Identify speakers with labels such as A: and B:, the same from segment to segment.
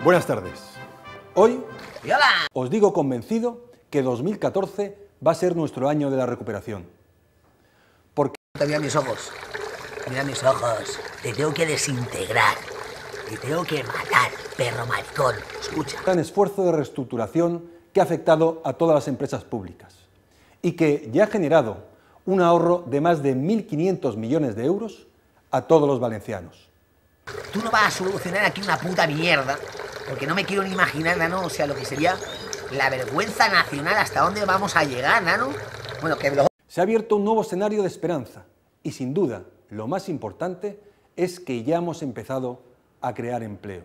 A: Buenas tardes. Hoy
B: ¡Hola!
A: os digo convencido que 2014 va a ser nuestro año de la recuperación. Porque
B: Mira mis ojos, te tengo que desintegrar, te tengo que matar, perro maricón, escucha.
A: un gran esfuerzo de reestructuración que ha afectado a todas las empresas públicas y que ya ha generado un ahorro de más de 1.500 millones de euros a todos los valencianos.
B: Tú no vas a solucionar aquí una puta mierda, porque no me quiero ni imaginar, nano, o sea, lo que sería la vergüenza nacional, hasta dónde vamos a llegar, nano. Bueno, que los...
A: Se ha abierto un nuevo escenario de esperanza y, sin duda, lo más importante es que ya hemos empezado a crear empleo.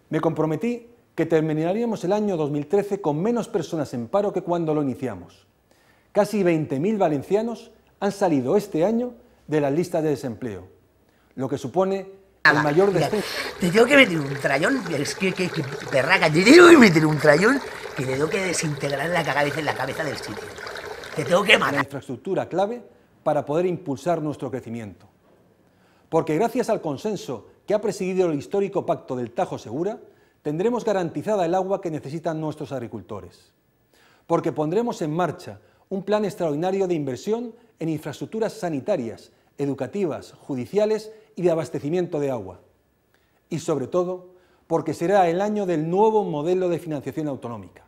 A: Me comprometí que terminaríamos el año 2013 con menos personas en paro que cuando lo iniciamos. Casi 20.000 valencianos han salido este año de las listas de desempleo, lo que supone el mayor descenso.
B: Te tengo que meter un trayón, es que perraca, te tengo que meter un trayón que te tengo que desintegrar en la cabeza del sitio. Te tengo que
A: La
B: matar.
A: infraestructura clave para poder impulsar nuestro crecimiento. Porque gracias al consenso que ha presidido el histórico Pacto del Tajo Segura, tendremos garantizada el agua que necesitan nuestros agricultores. Porque pondremos en marcha un plan extraordinario de inversión en infraestructuras sanitarias, educativas, judiciales y de abastecimiento de agua. Y sobre todo, porque será el año del nuevo modelo de financiación autonómica,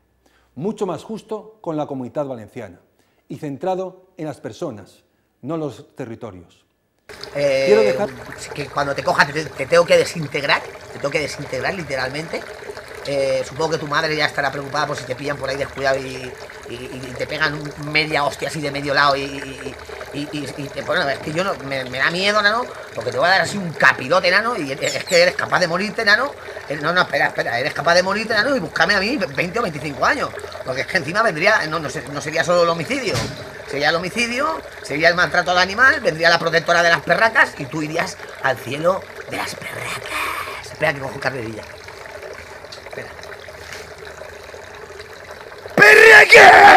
A: mucho más justo con la Comunidad Valenciana y centrado en las personas, no los territorios. Quiero dejar...
B: Que cuando te coja te tengo que desintegrar, literalmente. Supongo que tu madre ya estará preocupada por si te pillan por ahí descuidado y te pegan media hostia así de medio lado bueno, es que yo no, me da miedo, nano, porque te voy a dar así un capirote, nano, y es que eres capaz de morirte, nano. No, espera, eres capaz de morirte, nano, y buscarme a mí 20 o 25 años, porque es que encima vendría, no sería solo el homicidio, sería el homicidio, sería el maltrato al animal, vendría la protectora de las perracas y tú irías al cielo de las perracas. Espera que cojo carrerilla. Espera. ¡Perraca!